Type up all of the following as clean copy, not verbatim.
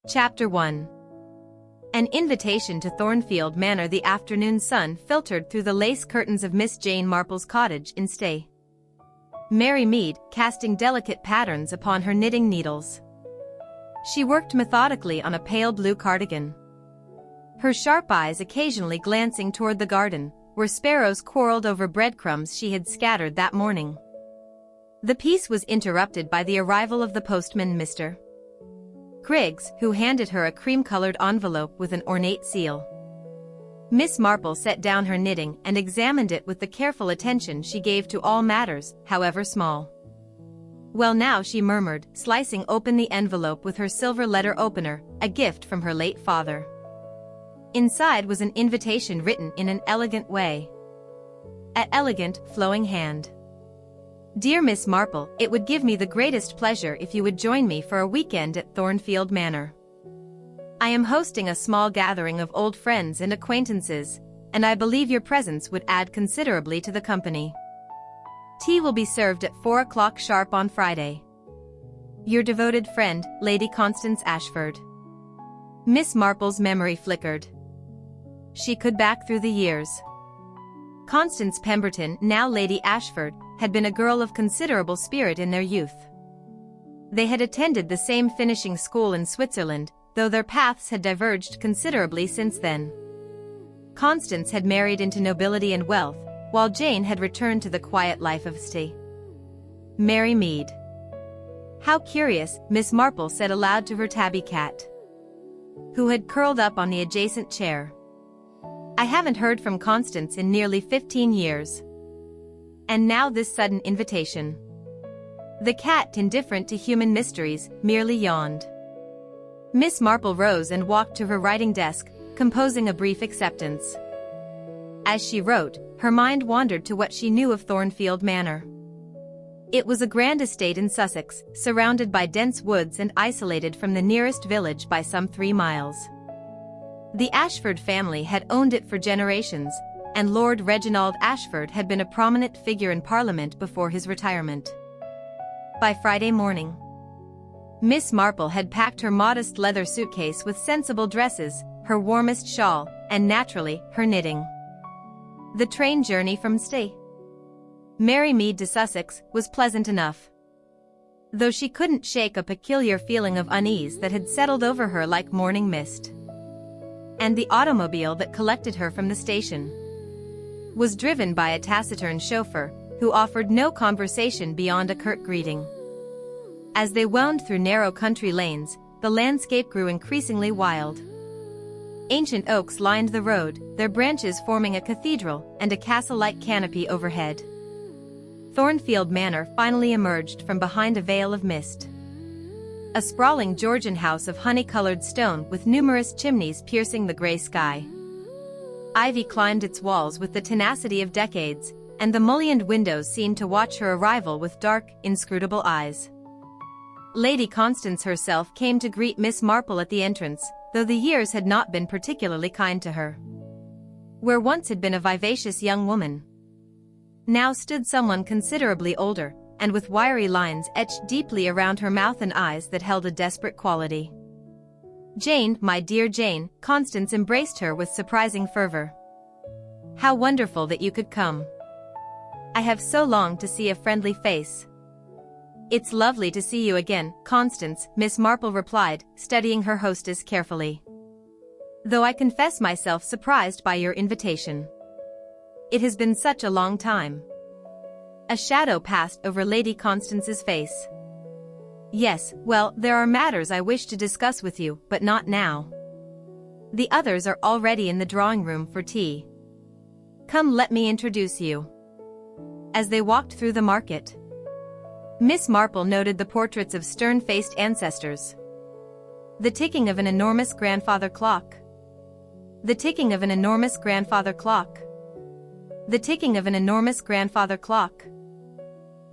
Chapter 1. An invitation to Thornfield Manor. The afternoon sun filtered through the lace curtains of Miss Jane Marple's cottage in Stay. Mary Mead, casting delicate patterns upon her knitting needles. She worked methodically on a pale blue cardigan. Her sharp eyes occasionally glancing toward the garden, where sparrows quarreled over breadcrumbs she had scattered that morning. The piece was interrupted by the arrival of the postman, Mr. Griggs, who handed her a cream-colored envelope with an ornate seal. Miss Marple set down her knitting and examined it with the careful attention she gave to all matters, however small. "Well now," she murmured, slicing open the envelope with her silver letter opener, a gift from her late father. Inside was an invitation written in an elegant way. An elegant, flowing hand. "Dear Miss Marple, it would give me the greatest pleasure if you would join me for a weekend at Thornfield Manor. I am hosting a small gathering of old friends and acquaintances, and I believe your presence would add considerably to the company. Tea will be served at 4 o'clock sharp on Friday. Your devoted friend, Lady Constance Ashford." Miss Marple's memory flickered. She could back through the years. Constance Pemberton, now Lady Ashford, had been a girl of considerable spirit in their youth. They had attended the same finishing school in Switzerland, though their paths had diverged considerably since then. Constance had married into nobility and wealth, while Jane had returned to the quiet life of Stay. Mary Mead. "How curious," Miss Marple said aloud to her tabby cat, who had curled up on the adjacent chair. "I haven't heard from Constance in nearly 15 years. And now this sudden invitation." The cat, indifferent to human mysteries, merely yawned. Miss Marple rose and walked to her writing desk, composing a brief acceptance. As she wrote, her mind wandered to what she knew of Thornfield Manor. It was a grand estate in Sussex, surrounded by dense woods and isolated from the nearest village by some 3 miles. The Ashford family had owned it for generations, and Lord Reginald Ashford had been a prominent figure in Parliament before his retirement. By Friday morning, Miss Marple had packed her modest leather suitcase with sensible dresses, her warmest shawl, and naturally, her knitting. The train journey from Stay, Mary Mead to Sussex, was pleasant enough, though she couldn't shake a peculiar feeling of unease that had settled over her like morning mist. And the automobile that collected her from the station was driven by a taciturn chauffeur, who offered no conversation beyond a curt greeting. As they wound through narrow country lanes, the landscape grew increasingly wild. Ancient oaks lined the road, their branches forming a cathedral and a castle-like canopy overhead. Thornfield Manor finally emerged from behind a veil of mist. A sprawling Georgian house of honey-colored stone with numerous chimneys piercing the gray sky. Ivy climbed its walls with the tenacity of decades, and the mullioned windows seemed to watch her arrival with dark, inscrutable eyes. Lady Constance herself came to greet Miss Marple at the entrance, though the years had not been particularly kind to her. Where once had been a vivacious young woman, now stood someone considerably older, and with wiry lines etched deeply around her mouth and eyes that held a desperate quality. "Jane, my dear Jane," Constance embraced her with surprising fervor. "How wonderful that you could come. I have so longed to see a friendly face." "It's lovely to see you again, Constance," Miss Marple replied, studying her hostess carefully. "Though I confess myself surprised by your invitation. It has been such a long time." A shadow passed over Lady Constance's face. "Yes, well, there are matters I wish to discuss with you, but not now. The others are already in the drawing room for tea. Come, let me introduce you." As they walked through the market, Miss Marple noted the portraits of stern-faced ancestors. The ticking of an enormous grandfather clock. The ticking of an enormous grandfather clock. The ticking of an enormous grandfather clock.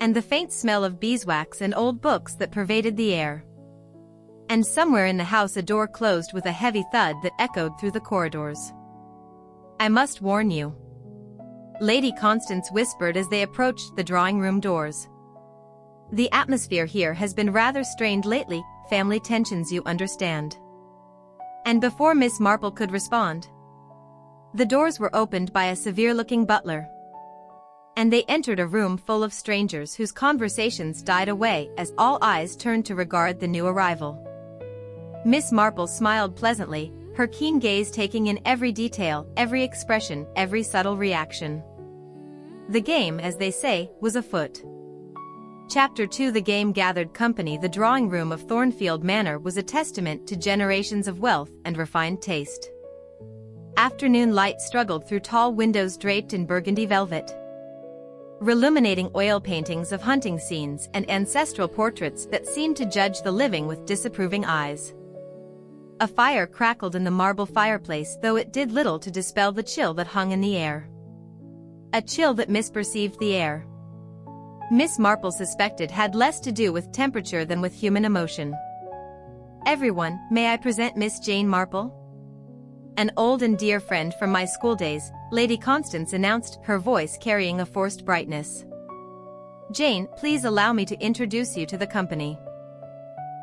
And the faint smell of beeswax and old books that pervaded the air. And somewhere in the house a door closed with a heavy thud that echoed through the corridors. "I must warn you," Lady Constance whispered as they approached the drawing-room doors. "The atmosphere here has been rather strained lately, family tensions, you understand." And before Miss Marple could respond, the doors were opened by a severe-looking butler, and they entered a room full of strangers whose conversations died away as all eyes turned to regard the new arrival. Miss Marple smiled pleasantly, her keen gaze taking in every detail, every expression, every subtle reaction. The game, as they say, was afoot. Chapter 2. The game gathered company. The drawing room of Thornfield Manor was a testament to generations of wealth and refined taste. Afternoon light struggled through tall windows draped in burgundy velvet, illuminating oil paintings of hunting scenes and ancestral portraits that seemed to judge the living with disapproving eyes. A fire crackled in the marble fireplace, though it did little to dispel the chill that hung in the air. A chill that misperceived the air. Miss Marple suspected had less to do with temperature than with human emotion. "Everyone, may I present Miss Jane Marple?" "An old and dear friend from my schooldays," Lady Constance announced, her voice carrying a forced brightness. "Jane, please allow me to introduce you to the company."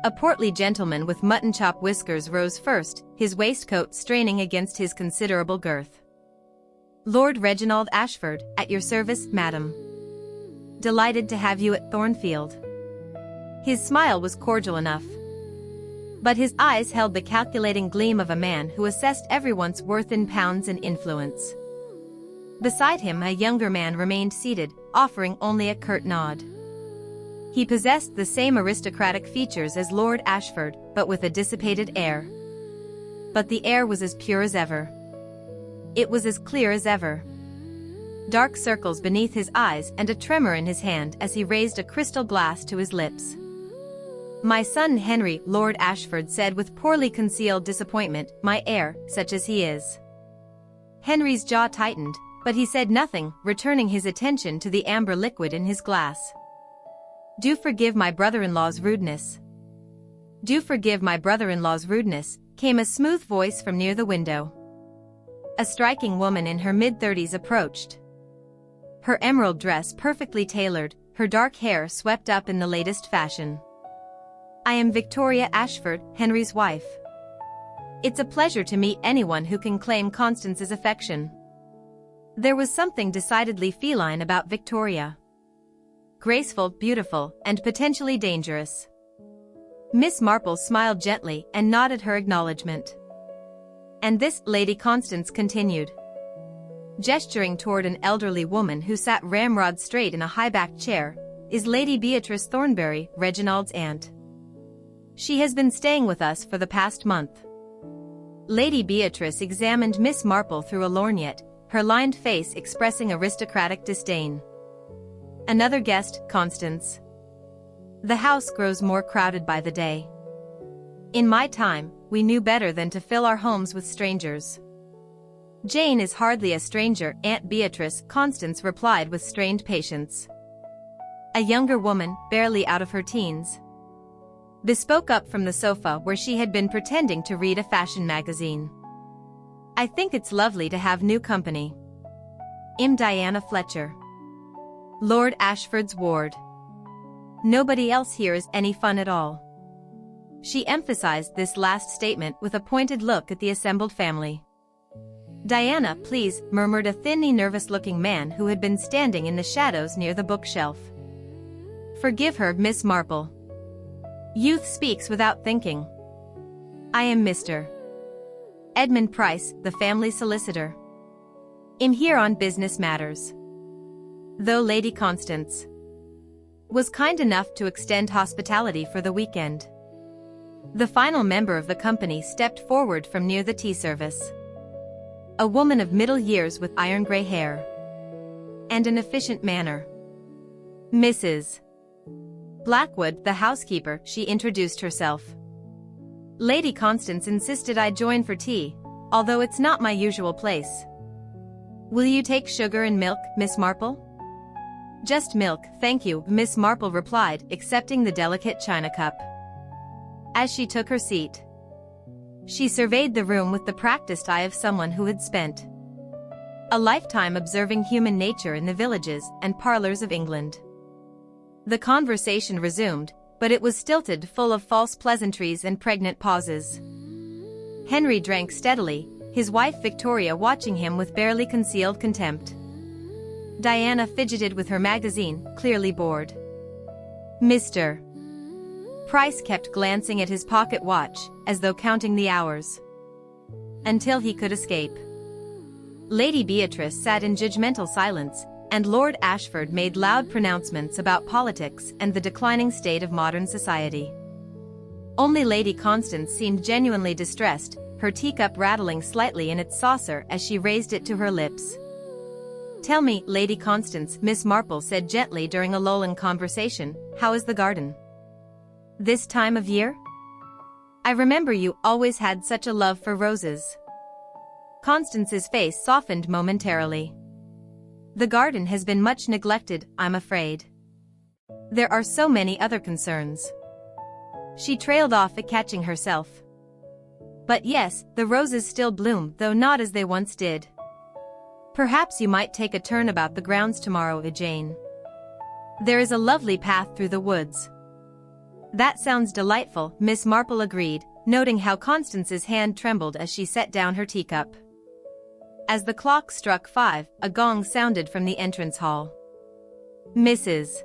A portly gentleman with mutton-chop whiskers rose first, his waistcoat straining against his considerable girth. "Lord Reginald Ashford, at your service, madam. Delighted to have you at Thornfield." His smile was cordial enough, but his eyes held the calculating gleam of a man who assessed everyone's worth in pounds and influence. Beside him a younger man remained seated, offering only a curt nod. He possessed the same aristocratic features as Lord Ashford, but with a dissipated air. But the air was as pure as ever. It was as clear as ever. Dark circles beneath his eyes and a tremor in his hand as he raised a crystal glass to his lips. "My son Henry," Lord Ashford said with poorly concealed disappointment, "my heir, such as he is." Henry's jaw tightened, but he said nothing, returning his attention to the amber liquid in his glass. "Do forgive my brother-in-law's rudeness." "Do forgive my brother-in-law's rudeness," came a smooth voice from near the window. A striking woman in her mid-30s approached. Her emerald dress perfectly tailored, her dark hair swept up in the latest fashion. "I am Victoria Ashford, Henry's wife. It's a pleasure to meet anyone who can claim Constance's affection." There was something decidedly feline about Victoria. Graceful, beautiful, and potentially dangerous. Miss Marple smiled gently and nodded her acknowledgement. "And this," Lady Constance continued, gesturing toward an elderly woman who sat ramrod straight in a high-backed chair, "is Lady Beatrice Thornbury, Reginald's aunt. She has been staying with us for the past month." Lady Beatrice examined Miss Marple through a lorgnette, her lined face expressing aristocratic disdain. "Another guest, Constance. The house grows more crowded by the day. In my time, we knew better than to fill our homes with strangers." "Jane is hardly a stranger, Aunt Beatrice," Constance replied with strained patience. A younger woman, barely out of her teens, bespoke up from the sofa where she had been pretending to read a fashion magazine. "I think it's lovely to have new company. I'm Diana Fletcher, Lord Ashford's ward. Nobody else here is any fun at all." She emphasized this last statement with a pointed look at the assembled family. "Diana, please," murmured a thinly nervous-looking man who had been standing in the shadows near the bookshelf. "Forgive her, Miss Marple. Youth speaks without thinking. I am Mr. Edmund Price, the family solicitor. I'm here on business matters." Though Lady Constance was kind enough to extend hospitality for the weekend, the final member of the company stepped forward from near the tea service. A woman of middle years with iron-gray hair and an efficient manner. "Mrs. Blackwood, the housekeeper," she introduced herself. "Lady Constance insisted I join for tea, although it's not my usual place. Will you take sugar and milk, Miss Marple?" "Just milk, thank you," Miss Marple replied, accepting the delicate china cup. As she took her seat, she surveyed the room with the practiced eye of someone who had spent a lifetime observing human nature in the villages and parlors of England. The conversation resumed, but it was stilted, full of false pleasantries and pregnant pauses. Henry drank steadily, his wife Victoria watching him with barely concealed contempt. Diana fidgeted with her magazine, clearly bored. Mr. Price kept glancing at his pocket watch, as though counting the hours. Until he could escape. Lady Beatrice sat in judgmental silence, and Lord Ashford made loud pronouncements about politics and the declining state of modern society. Only Lady Constance seemed genuinely distressed, her teacup rattling slightly in its saucer as she raised it to her lips. "Tell me, Lady Constance," Miss Marple said gently during a lull in conversation, "how is the garden? This time of year? I remember you always had such a love for roses." Constance's face softened momentarily. "The garden has been much neglected, I'm afraid. There are so many other concerns." She trailed off, catching herself. "But yes, the roses still bloom, though not as they once did. Perhaps you might take a turn about the grounds tomorrow, Jane. There is a lovely path through the woods." "That sounds delightful," Miss Marple agreed, noting how Constance's hand trembled as she set down her teacup. As the clock struck 5, a gong sounded from the entrance hall. Mrs.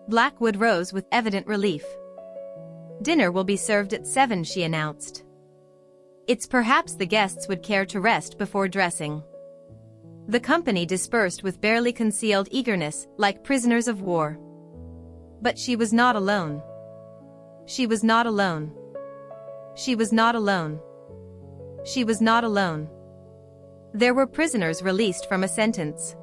Blackwood rose with evident relief. "Dinner will be served at 7, she announced. "It's perhaps the guests would care to rest before dressing." The company dispersed with barely concealed eagerness, like prisoners of war. But she was not alone. She was not alone. She was not alone. She was not alone. There were prisoners released from a sentence.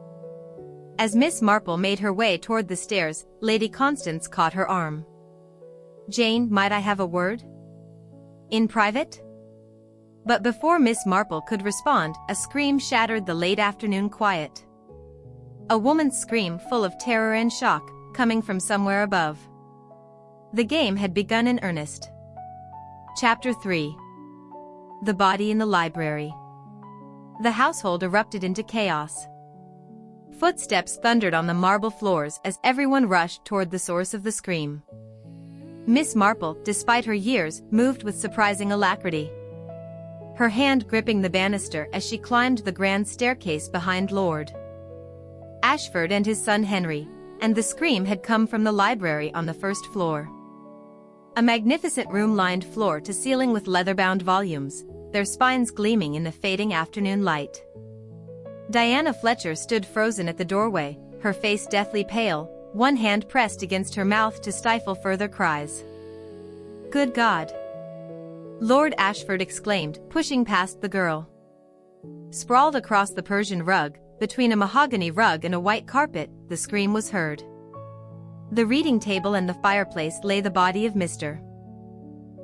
As Miss Marple made her way toward the stairs, Lady Constance caught her arm. "Jane, might I have a word? In private?" But before Miss Marple could respond, a scream shattered the late afternoon quiet. A woman's scream full of terror and shock, coming from somewhere above. The game had begun in earnest. Chapter 3. The body in the library. The household erupted into chaos. Footsteps thundered on the marble floors as everyone rushed toward the source of the scream. Miss Marple, despite her years, moved with surprising alacrity. Her hand gripping the banister as she climbed the grand staircase behind Lord Ashford and his son Henry, and the scream had come from the library on the first floor. A magnificent room lined floor to ceiling with leather-bound volumes, their spines gleaming in the fading afternoon light. Diana Fletcher stood frozen at the doorway, her face deathly pale, one hand pressed against her mouth to stifle further cries. "Good God!" Lord Ashford exclaimed, pushing past the girl. Sprawled across the Persian rug, between a mahogany rug and a white carpet, the scream was heard. The reading table and the fireplace lay the body of Mr.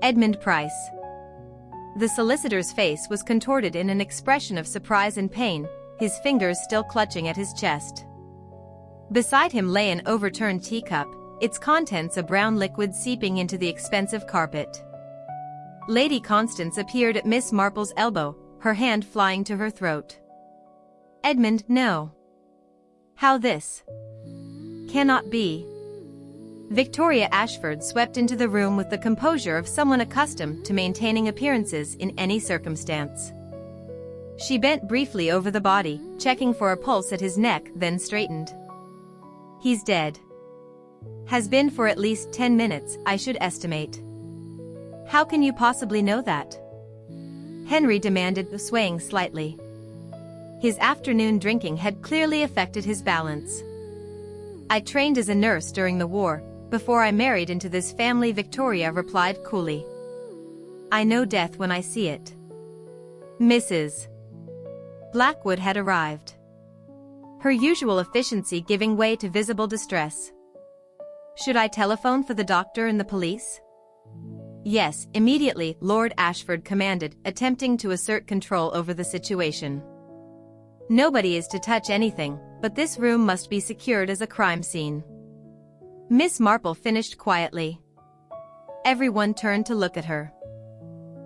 Edmund Price. The solicitor's face was contorted in an expression of surprise and pain, his fingers still clutching at his chest. Beside him lay an overturned teacup, its contents a brown liquid seeping into the expensive carpet. Lady Constance appeared at Miss Marple's elbow, her hand flying to her throat. "Edmund, no. How this? Cannot be." Victoria Ashford swept into the room with the composure of someone accustomed to maintaining appearances in any circumstance. She bent briefly over the body, checking for a pulse at his neck, then straightened. "He's dead. Has been for at least 10 minutes, I should estimate." "How can you possibly know that?" Henry demanded, swaying slightly. His afternoon drinking had clearly affected his balance. "I trained as a nurse during the war, before I married into this family," Victoria replied coolly. "I know death when I see it." Mrs. Blackwood had arrived. Her usual efficiency giving way to visible distress. "Should I telephone for the doctor and the police?" "Yes, immediately," Lord Ashford commanded, attempting to assert control over the situation. "Nobody is to touch anything, but this room must be secured as a crime scene." Miss Marple finished quietly. Everyone turned to look at her.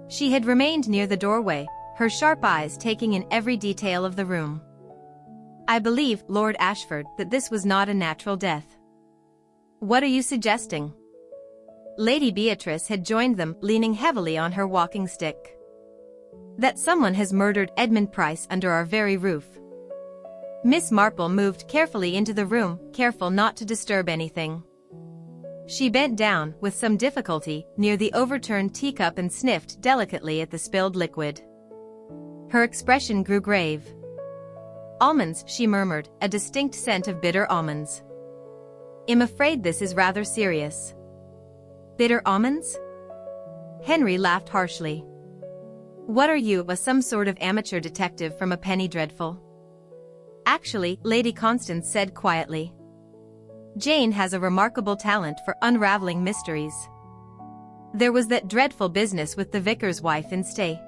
She had remained near the doorway, her sharp eyes taking in every detail of the room. "I believe, Lord Ashford, that this was not a natural death." "What are you suggesting?" Lady Beatrice had joined them, leaning heavily on her walking stick. That someone has murdered Edmund Price under our very roof. Miss Marple moved carefully into the room, careful not to disturb anything. She bent down, with some difficulty, near the overturned teacup and sniffed delicately at the spilled liquid. Her expression grew grave. "Almonds," she murmured, a distinct scent of bitter almonds. "I'm afraid this is rather serious." "Bitter almonds?" Henry laughed harshly. "What are you, some sort of amateur detective from a penny dreadful?" "Actually," Lady Constance said quietly, "Jane has a remarkable talent for unraveling mysteries. There was that dreadful business with the vicar's wife in Stay.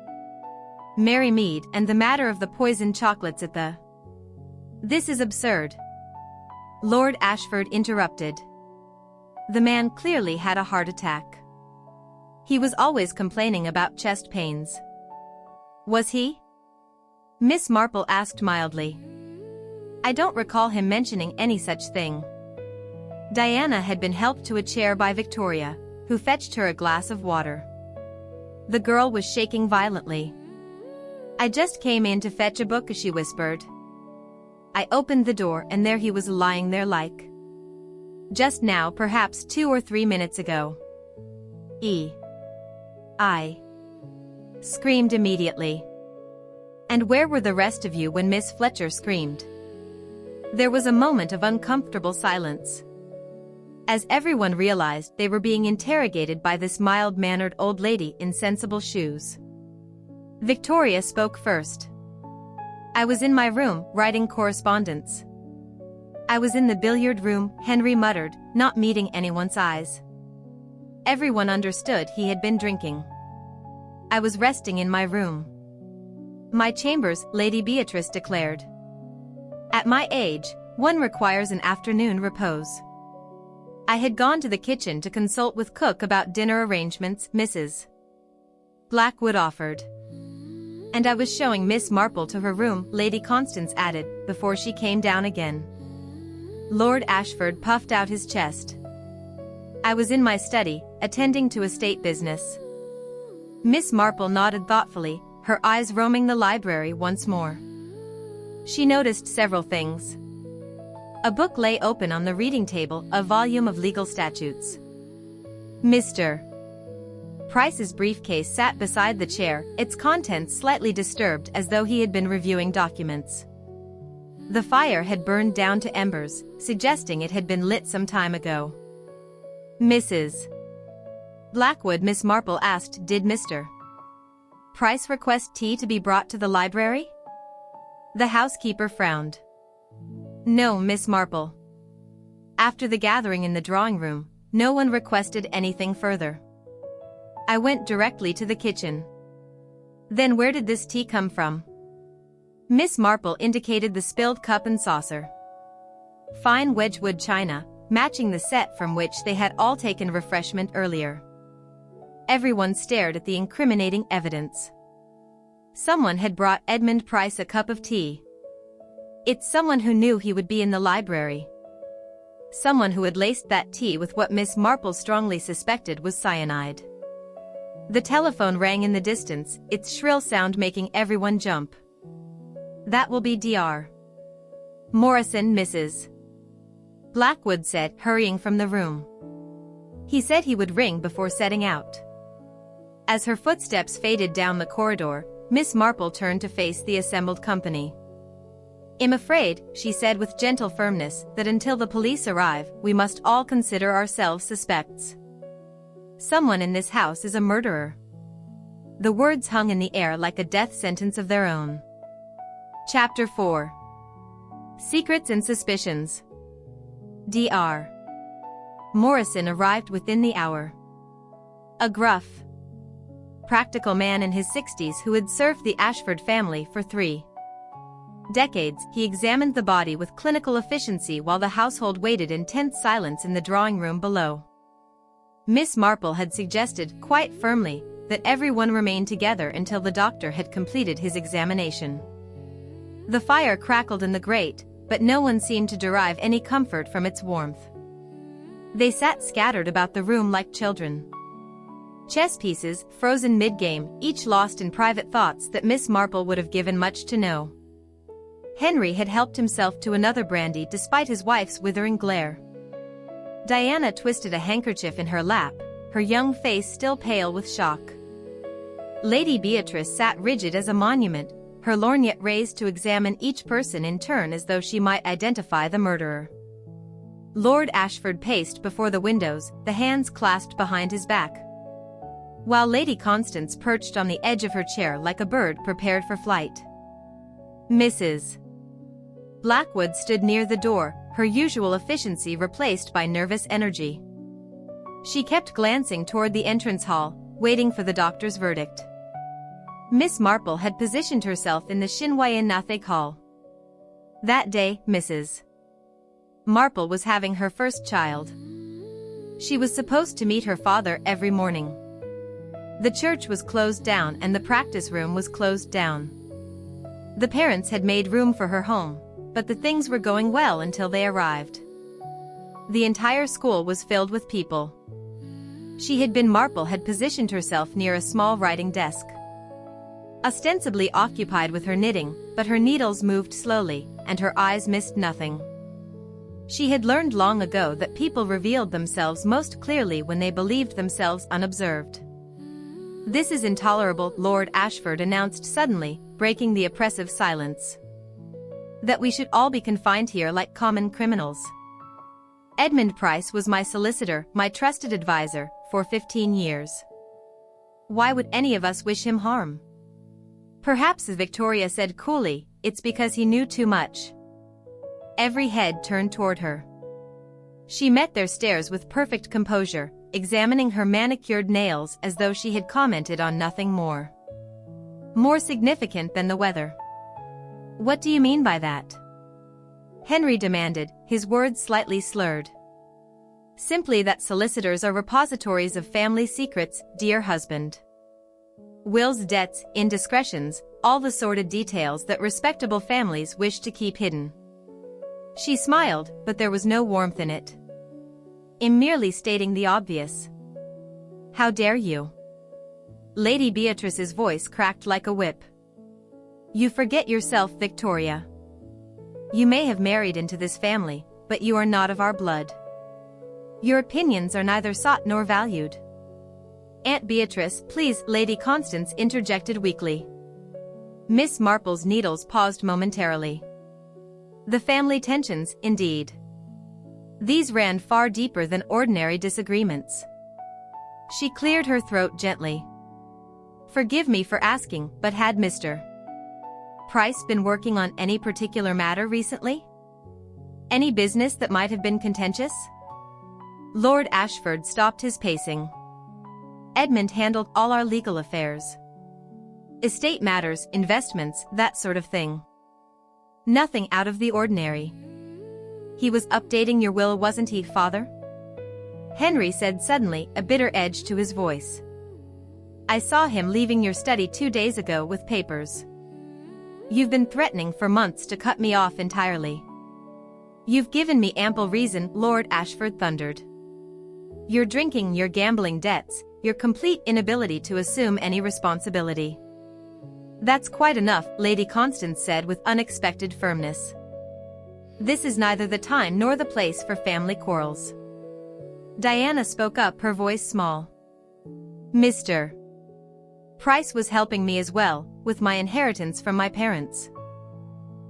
Mary Mead, and the matter of the poisoned chocolates at the—" "This is absurd," Lord Ashford interrupted. The man clearly had a heart attack. He was always complaining about chest pains. "Was he?" Miss Marple asked mildly. "I don't recall him mentioning any such thing." Diana had been helped to a chair by Victoria, who fetched her a glass of water. The girl was shaking violently. "I just came in to fetch a book," she whispered. "I opened the door and there he was lying there like. Just now, perhaps 2 or 3 minutes ago." I screamed immediately. "And where were the rest of you when Miss Fletcher screamed?" There was a moment of uncomfortable silence. As everyone realized they were being interrogated by this mild-mannered old lady in sensible shoes. Victoria spoke first. "I was in my room, writing correspondence." "I was in the billiard room," Henry muttered, not meeting anyone's eyes. Everyone understood he had been drinking. "I was resting in my room." "My chambers," Lady Beatrice declared. "At my age, one requires an afternoon repose." "I had gone to the kitchen to consult with cook about dinner arrangements," Mrs. Blackwood offered. "And I was showing Miss Marple to her room," Lady Constance added, before she came down again. Lord Ashford puffed out his chest. "I was in my study, attending to estate business." Miss Marple nodded thoughtfully, her eyes roaming the library once more. She noticed several things. A book lay open on the reading table, a volume of legal statutes. Mr. Price's briefcase sat beside the chair, its contents slightly disturbed as though he had been reviewing documents. The fire had burned down to embers, suggesting it had been lit some time ago. "Mrs. Blackwood," Miss Marple asked, "did Mr. Price request tea to be brought to the library?" The housekeeper frowned. "No, Miss Marple. After the gathering in the drawing room, no one requested anything further. I went directly to the kitchen." "Then where did this tea come from?" Miss Marple indicated the spilled cup and saucer. Fine Wedgwood china, matching the set from which they had all taken refreshment earlier. Everyone stared at the incriminating evidence. Someone had brought Edmund Price a cup of tea. It's someone who knew he would be in the library. Someone who had laced that tea with what Miss Marple strongly suspected was cyanide. The telephone rang in the distance, its shrill sound making everyone jump. "That will be Dr. Morrison," Mrs. Blackwood said, hurrying from the room. "He said he would ring before setting out." As her footsteps faded down the corridor, Miss Marple turned to face the assembled company. "I'm afraid," she said with gentle firmness, "that until the police arrive, we must all consider ourselves suspects. Someone in this house is a murderer." The words hung in the air like a death sentence of their own. Chapter 4. Secrets and Suspicions. Dr. Morrison arrived within the hour. A gruff, practical man in his 60s who had served the Ashford family for 3 decades, he examined the body with clinical efficiency while the household waited in tense silence in the drawing room below. Miss Marple had suggested, quite firmly, that everyone remain together until the doctor had completed his examination. The fire crackled in the grate, but no one seemed to derive any comfort from its warmth. They sat scattered about the room like children. Chess pieces, frozen mid-game, each lost in private thoughts that Miss Marple would have given much to know. Henry had helped himself to another brandy despite his wife's withering glare. Diana twisted a handkerchief in her lap, her young face still pale with shock. Lady Beatrice sat rigid as a monument, her lorgnette raised to examine each person in turn as though she might identify the murderer. Lord Ashford paced before the windows, the hands clasped behind his back, while Lady Constance perched on the edge of her chair like a bird prepared for flight. Mrs. Blackwood stood near the door, her usual efficiency replaced by nervous energy. She kept glancing toward the entrance hall, waiting for the doctor's verdict. Miss Marple had positioned herself in the chinois Nathe hall. That day, Mrs. Marple was having her first child. She was supposed to meet her father every morning. The church was closed down and the practice room was closed down. The parents had made room for her home, but the things were going well until they arrived. The entire school was filled with people. Marple had positioned herself near a small writing desk, ostensibly occupied with her knitting, but her needles moved slowly, and her eyes missed nothing. She had learned long ago that people revealed themselves most clearly when they believed themselves unobserved. "This is intolerable," Lord Ashford announced suddenly, breaking the oppressive silence. "That we should all be confined here like common criminals. Edmund Price was my solicitor, my trusted advisor, for 15 years. Why would any of us wish him harm?" "Perhaps," Victoria said coolly, "it's because he knew too much." Every head turned toward her. She met their stares with perfect composure, examining her manicured nails as though she had commented on nothing more significant than the weather. "What do you mean by that?" Henry demanded, his words slightly slurred. "Simply that solicitors are repositories of family secrets, dear husband. Wills, debts, indiscretions, all the sordid details that respectable families wish to keep hidden." She smiled, but there was no warmth in it. "I'm merely stating the obvious." "How dare you?" Lady Beatrice's voice cracked like a whip. "You forget yourself, Victoria. You may have married into this family, but you are not of our blood. Your opinions are neither sought nor valued." "Aunt Beatrice, please," Lady Constance interjected weakly. Miss Marple's needles paused momentarily. The family tensions, indeed. These ran far deeper than ordinary disagreements. She cleared her throat gently. "Forgive me for asking, but had Mr. Price been working on any particular matter recently? Any business that might have been contentious?" Lord Ashford stopped his pacing. "Edmund handled all our legal affairs. Estate matters, investments, that sort of thing. Nothing out of the ordinary." "He was updating your will, wasn't he, father?" Henry said suddenly, a bitter edge to his voice. "I saw him leaving your study 2 days ago with papers. You've been threatening for months to cut me off entirely." "You've given me ample reason," Lord Ashford thundered. "Your drinking, your gambling debts, your complete inability to assume any responsibility." "That's quite enough," Lady Constance said with unexpected firmness. "This is neither the time nor the place for family quarrels." Diana spoke up, her voice small. "Mr. Price was helping me as well, with my inheritance from my parents.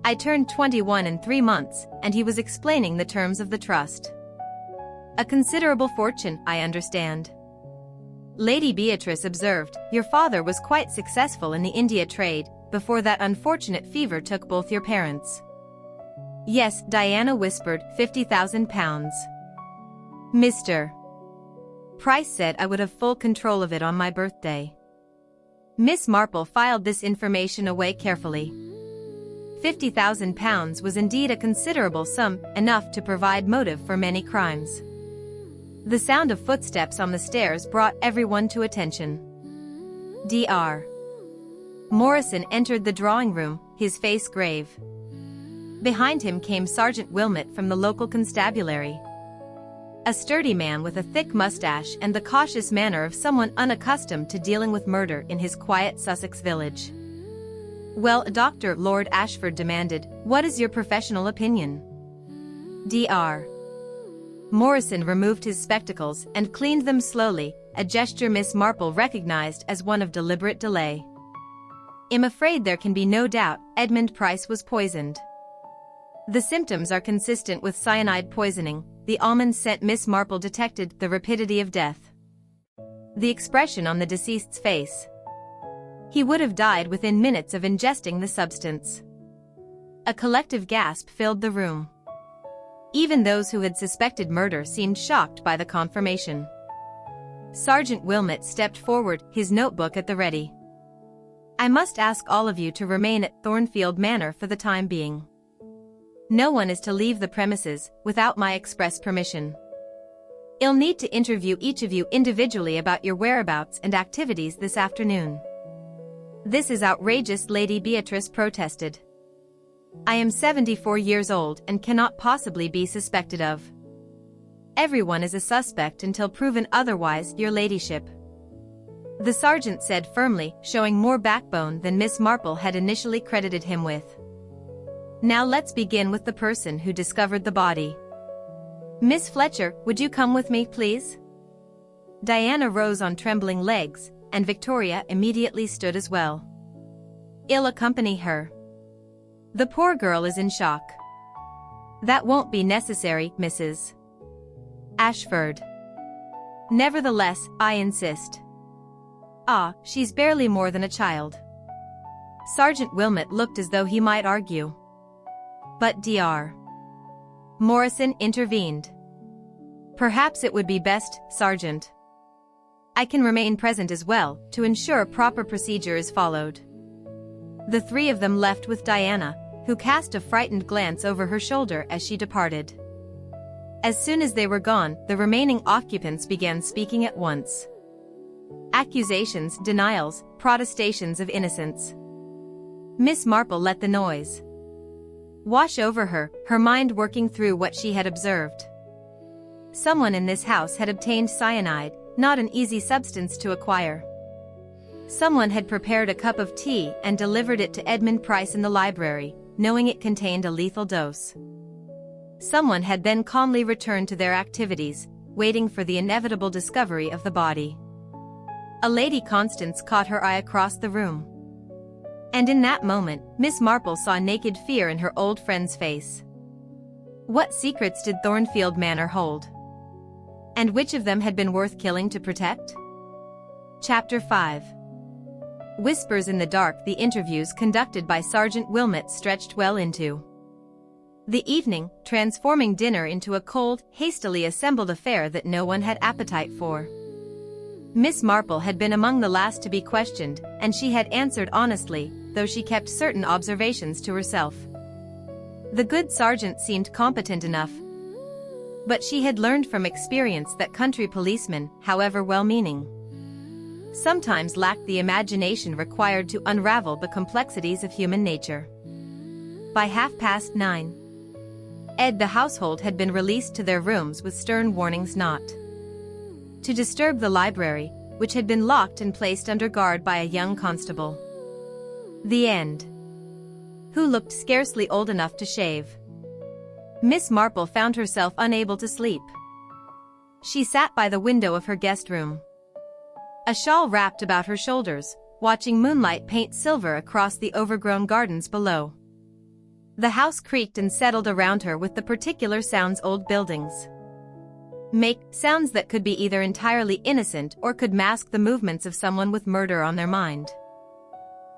I turned 21 in 3 months, and he was explaining the terms of the trust. A considerable fortune, I understand." Lady Beatrice observed, "Your father was quite successful in the India trade, before that unfortunate fever took both your parents." "Yes," Diana whispered, £50,000. "Mr. Price said I would have full control of it on my birthday." Miss Marple filed this information away carefully. £50,000 was indeed a considerable sum, enough to provide motive for many crimes. The sound of footsteps on the stairs brought everyone to attention. Dr. Morrison entered the drawing room, his face grave. Behind him came Sergeant Wilmot from the local constabulary. A sturdy man with a thick mustache and the cautious manner of someone unaccustomed to dealing with murder in his quiet Sussex village. "Well, Dr. Lord Ashford demanded, what is your professional opinion?" Dr. Morrison removed his spectacles and cleaned them slowly, a gesture Miss Marple recognized as one of deliberate delay. "I'm afraid there can be no doubt, Edmund Price was poisoned. The symptoms are consistent with cyanide poisoning." The almonds scent Miss Marple detected the rapidity of death. The expression on the deceased's face. He would have died within minutes of ingesting the substance. A collective gasp filled the room. Even those who had suspected murder seemed shocked by the confirmation. Sergeant Wilmot stepped forward, his notebook at the ready. "I must ask all of you to remain at Thornfield Manor for the time being. No one is to leave the premises without my express permission. I'll need to interview each of you individually about your whereabouts and activities this afternoon." "This is outrageous," Lady Beatrice protested. "I am 74 years old and cannot possibly be suspected of." "Everyone is a suspect until proven otherwise, your ladyship," the sergeant said firmly, showing more backbone than Miss Marple had initially credited him with. "Now let's begin with the person who discovered the body. Miss Fletcher, would you come with me, please?" Diana rose on trembling legs, and Victoria immediately stood as well. "I'll accompany her. The poor girl is in shock." "That won't be necessary, Mrs. Ashford. Nevertheless, I insist." "Ah, she's barely more than a child." Sergeant Wilmot looked as though he might argue. But Dr. Morrison intervened. "Perhaps it would be best, Sergeant. I can remain present as well, to ensure proper procedure is followed." The three of them left with Diana, who cast a frightened glance over her shoulder as she departed. As soon as they were gone, the remaining occupants began speaking at once. Accusations, denials, protestations of innocence. Miss Marple let the noise wash over her, her mind working through what she had observed. Someone in this house had obtained cyanide, not an easy substance to acquire. Someone had prepared a cup of tea and delivered it to Edmund Price in the library, knowing it contained a lethal dose. Someone had then calmly returned to their activities, waiting for the inevitable discovery of the body. A Lady Constance caught her eye across the room. And in that moment, Miss Marple saw naked fear in her old friend's face. What secrets did Thornfield Manor hold? And which of them had been worth killing to protect? Chapter 5. Whispers in the dark. The interviews conducted by Sergeant Wilmot stretched well into the evening, transforming dinner into a cold, hastily assembled affair that no one had appetite for. Miss Marple had been among the last to be questioned, and she had answered honestly, though she kept certain observations to herself. The good sergeant seemed competent enough, but she had learned from experience that country policemen, however well-meaning, sometimes lacked the imagination required to unravel the complexities of human nature. By 9:30, the household had been released to their rooms with stern warnings not to disturb the library, which had been locked and placed under guard by a young constable. The end. Who looked scarcely old enough to shave. Miss Marple found herself unable to sleep. She sat by the window of her guest room, a shawl wrapped about her shoulders, watching moonlight paint silver across the overgrown gardens below. The house creaked and settled around her with the particular sounds old buildings make, sounds that could be either entirely innocent or could mask the movements of someone with murder on their mind.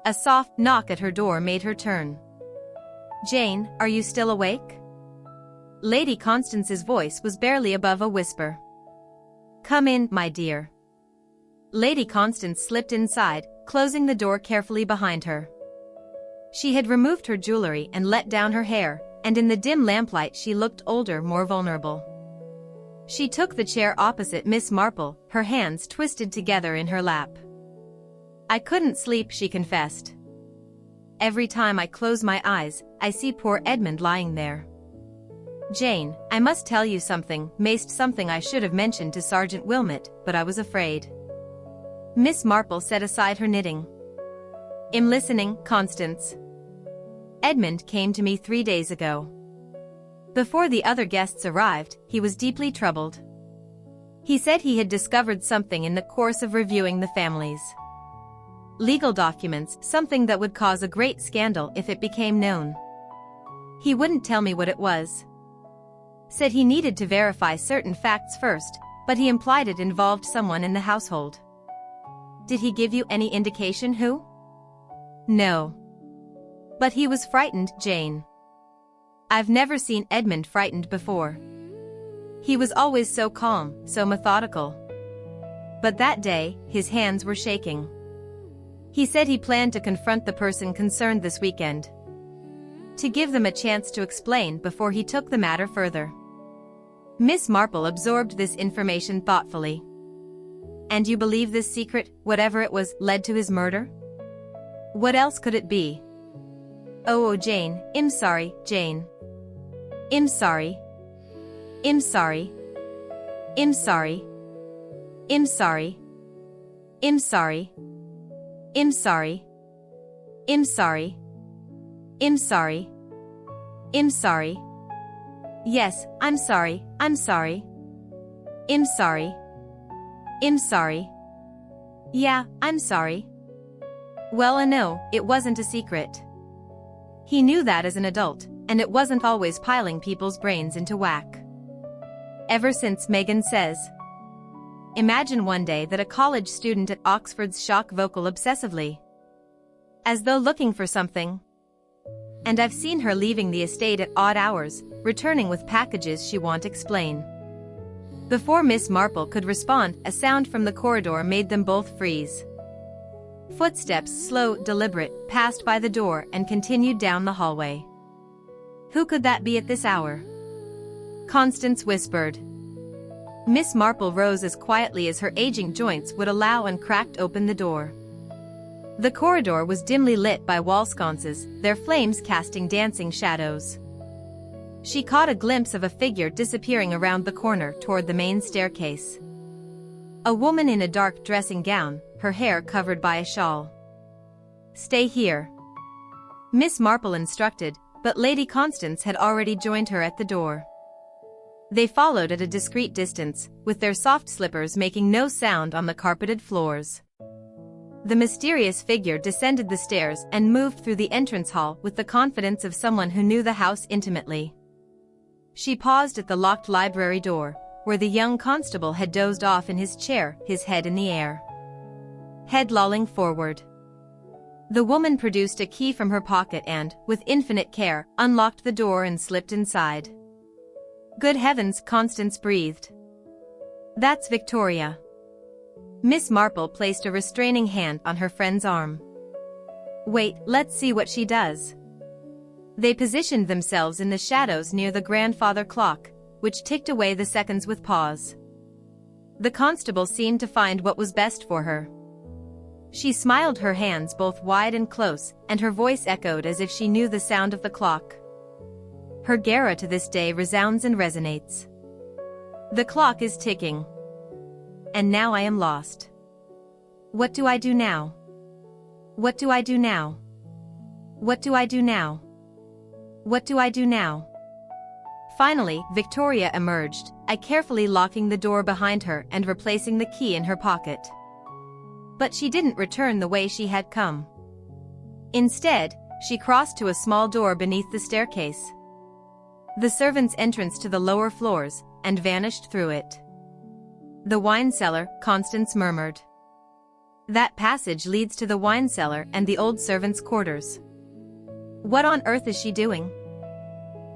A soft knock at her door made her turn. "Jane, are you still awake?" Lady Constance's voice was barely above a whisper. "Come in, my dear." Lady Constance slipped inside, closing the door carefully behind her. She had removed her jewelry and let down her hair, and in the dim lamplight she looked older, more vulnerable. She took the chair opposite Miss Marple, her hands twisted together in her lap. "I couldn't sleep," she confessed. "Every time I close my eyes, I see poor Edmund lying there. Jane, I must tell you something, something I should have mentioned to Sergeant Wilmot, but I was afraid. Miss Marple set aside her knitting. I'm listening, Constance. Edmund came to me 3 days ago. Before the other guests arrived, he was deeply troubled. He said he had discovered something in the course of reviewing the family's legal documents, something that would cause a great scandal if it became known. He wouldn't tell me what it was. Said he needed to verify certain facts first, but he implied it involved someone in the household. Did he give you any indication who? No. But he was frightened, Jane. I've never seen Edmund frightened before. He was always so calm, so methodical. But that day, his hands were shaking. He said he planned to confront the person concerned this weekend, to give them a chance to explain before he took the matter further. Miss Marple absorbed this information thoughtfully. And you believe this secret, whatever it was, led to his murder? What else could it be? Oh, Jane, I'm sorry, Jane. I'm sorry. I'm sorry. I'm sorry. I'm sorry. I'm sorry. I'm sorry. I'm sorry. I'm sorry. I'm sorry. Yes, I'm sorry, I'm sorry. I'm sorry. I'm sorry. Yeah, I'm sorry. Well, no, it wasn't a secret. He knew that as an adult, and it wasn't always piling people's brains into whack. Ever since Megan says. Imagine one day that a college student at Oxford's shock vocal obsessively, as though looking for something. And I've seen her leaving the estate at odd hours, returning with packages she won't explain. Before Miss Marple could respond, a sound from the corridor made them both freeze. Footsteps, slow, deliberate, passed by the door and continued down the hallway. Who could that be at this hour? Constance whispered. Miss Marple rose as quietly as her aging joints would allow and cracked open the door. The corridor was dimly lit by wall sconces, their flames casting dancing shadows. She caught a glimpse of a figure disappearing around the corner toward the main staircase. A woman in a dark dressing gown, her hair covered by a shawl. Stay here, Miss Marple instructed, but Lady Constance had already joined her at the door. They followed at a discreet distance, with their soft slippers making no sound on the carpeted floors. The mysterious figure descended the stairs and moved through the entrance hall with the confidence of someone who knew the house intimately. She paused at the locked library door, where the young constable had dozed off in his chair, his head in the air, head lolling forward. The woman produced a key from her pocket and, with infinite care, unlocked the door and slipped inside. Good heavens, Constance breathed. That's Victoria. Miss Marple placed a restraining hand on her friend's arm. Wait, let's see what she does. They positioned themselves in the shadows near the grandfather clock, which ticked away the seconds with pause. The constable seemed to find what was best for her. She smiled, her hands both wide and close, and her voice echoed as if she knew the sound of the clock. Her gara to this day resounds and resonates. The clock is ticking. And now I am lost. What do I do now? What do I do now? What do I do now? What do I do now? Finally, Victoria emerged, I carefully locking the door behind her and replacing the key in her pocket. But she didn't return the way she had come. Instead, she crossed to a small door beneath the staircase, the servants' entrance to the lower floors, and vanished through it. The wine cellar, Constance murmured. That passage leads to the wine cellar and the old servants' quarters. What on earth is she doing?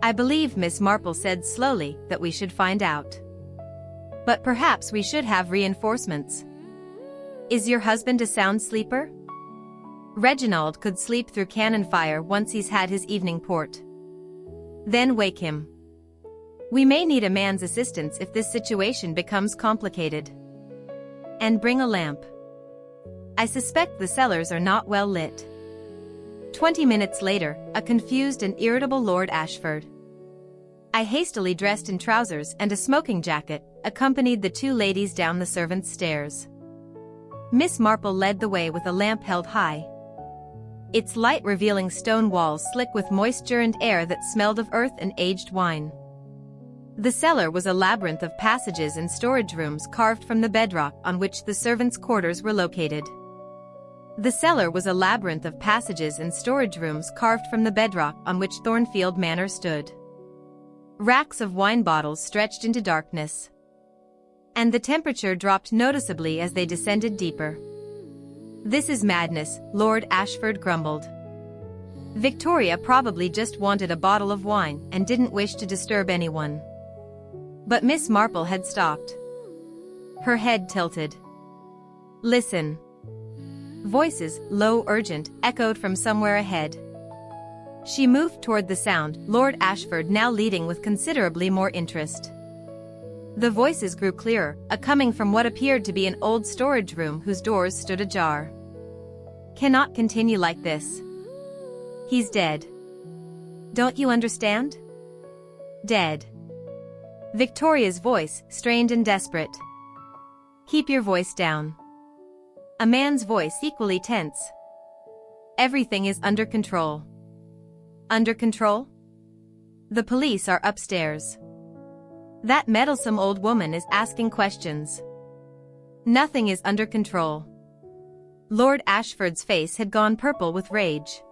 I believe Miss Marple said slowly that we should find out. But perhaps we should have reinforcements. Is your husband a sound sleeper? Reginald could sleep through cannon fire once he's had his evening port. Then wake him. We may need a man's assistance if this situation becomes complicated. And bring a lamp. I suspect the cellars are not well lit. 20 minutes later, a confused and irritable Lord Ashford I hastily dressed in trousers and a smoking jacket, accompanied the two ladies down the servants' stairs. Miss Marple led the way with a lamp held high, its light revealing stone walls slick with moisture and air that smelled of earth and aged wine. The cellar was a labyrinth of passages and storage rooms carved from the bedrock on which the servants' quarters were located. The cellar was a labyrinth of passages and storage rooms carved from the bedrock on which Thornfield Manor stood. Racks of wine bottles stretched into darkness, and the temperature dropped noticeably as they descended deeper. "This is madness," Lord Ashford grumbled. Victoria probably just wanted a bottle of wine and didn't wish to disturb anyone. But Miss Marple had stopped. Her head tilted. "Listen." Voices, low, urgent, echoed from somewhere ahead. She moved toward the sound, Lord Ashford now leading with considerably more interest. The voices grew clearer, coming from what appeared to be an old storage room whose doors stood ajar. "Cannot continue like this. He's dead. Don't you understand? Dead." Victoria's voice, strained and desperate. "Keep your voice down." A man's voice, equally tense. "Everything is under control." "Under control? The police are upstairs. That meddlesome old woman is asking questions. Nothing is under control." Lord Ashford's face had gone purple with rage.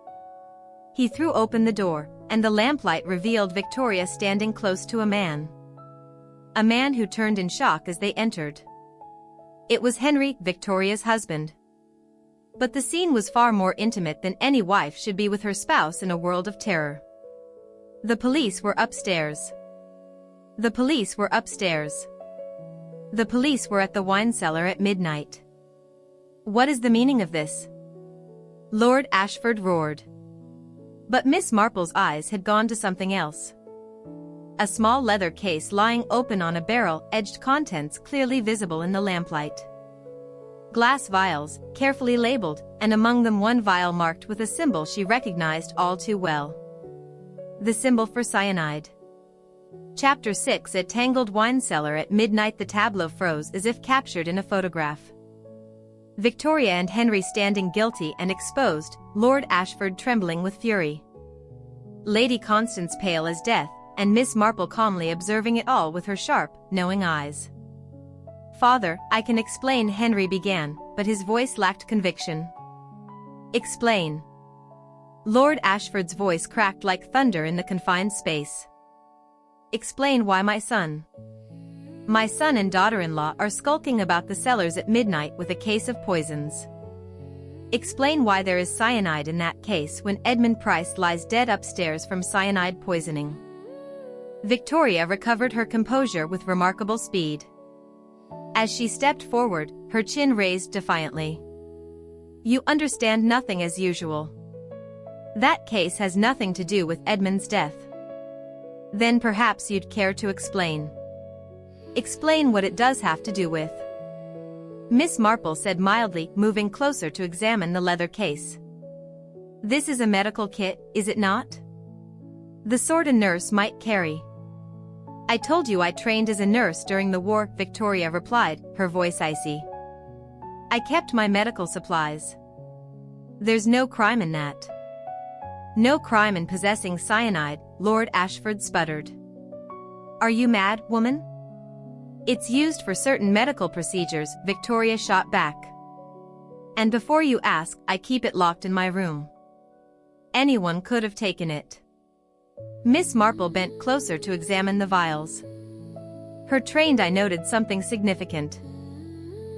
He threw open the door, and the lamplight revealed Victoria standing close to a man. A man who turned in shock as they entered. It was Henry, Victoria's husband. But the scene was far more intimate than any wife should be with her spouse in a world of terror. The police were upstairs. The police were upstairs. The police were at the wine cellar at midnight. What is the meaning of this? Lord Ashford roared. But Miss Marple's eyes had gone to something else. A small leather case lying open on a barrel, edged contents clearly visible in the lamplight. Glass vials, carefully labeled, and among them one vial marked with a symbol she recognized all too well. The symbol for cyanide. Chapter 6. A tangled wine cellar at midnight. The tableau froze as if captured in a photograph. Victoria and Henry standing guilty and exposed, Lord Ashford trembling with fury, Lady Constance pale as death, and Miss Marple calmly observing it all with her sharp, knowing eyes. "Father, I can explain," Henry began, but his voice lacked conviction. "Explain." Lord Ashford's voice cracked like thunder in the confined space. "Explain why my son and daughter-in-law are skulking about the cellars at midnight with a case of poisons. Explain why there is cyanide in that case when Edmund Price lies dead upstairs from cyanide poisoning." Victoria recovered her composure with remarkable speed. As she stepped forward, her chin raised defiantly. "You understand nothing as usual. That case has nothing to do with Edmund's death." "Then perhaps you'd care to explain." "Explain what it does have to do with." Miss Marple said mildly, moving closer to examine the leather case. "This is a medical kit, is it not? The sort a nurse might carry." "I told you I trained as a nurse during the war," Victoria replied, her voice icy. "I kept my medical supplies. There's no crime in that." "No crime in possessing cyanide," Lord Ashford sputtered. "Are you mad, woman?" "It's used for certain medical procedures," Victoria shot back. "And before you ask, I keep it locked in my room. Anyone could have taken it." Miss Marple bent closer to examine the vials. Her trained eye noted something significant.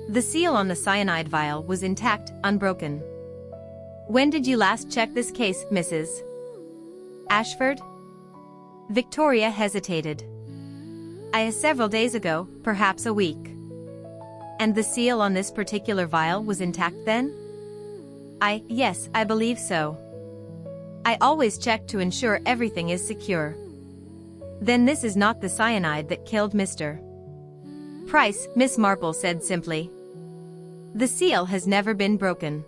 The seal on the cyanide vial was intact, unbroken. "When did you last check this case, Mrs. Ashford?" Victoria hesitated. Several days ago, perhaps a week." "And the seal on this particular vial was intact then?" Yes, I believe so. I always check to ensure everything is secure." "Then this is not the cyanide that killed Mr. Price," Miss Marple said simply. "The seal has never been broken.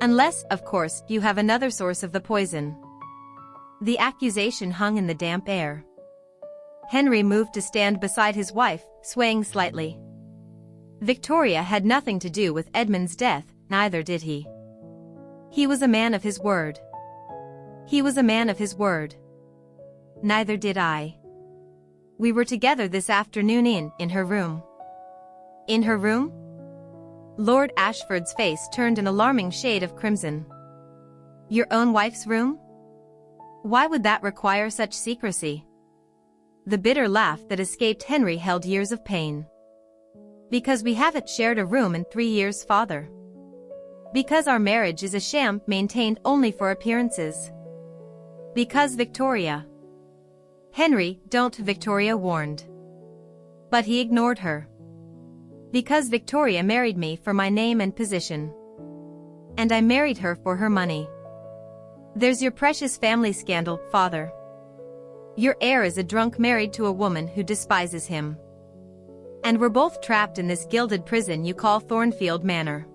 Unless, of course, you have another source of the poison." The accusation hung in the damp air. Henry moved to stand beside his wife, swaying slightly. Victoria had nothing to do with Edmund's death, neither did he. He was a man of his word. He was a man of his word. Neither did I. We were together this afternoon in her room. In her room? Lord Ashford's face turned an alarming shade of crimson. Your own wife's room? Why would that require such secrecy? The bitter laugh that escaped Henry held years of pain. Because we haven't shared a room in 3 years, father. Because our marriage is a sham maintained only for appearances. Because Victoria. Henry, don't, Victoria warned. But he ignored her. Because Victoria married me for my name and position. And I married her for her money. There's your precious family scandal, father. Your heir is a drunk married to a woman who despises him. And we're both trapped in this gilded prison you call Thornfield Manor.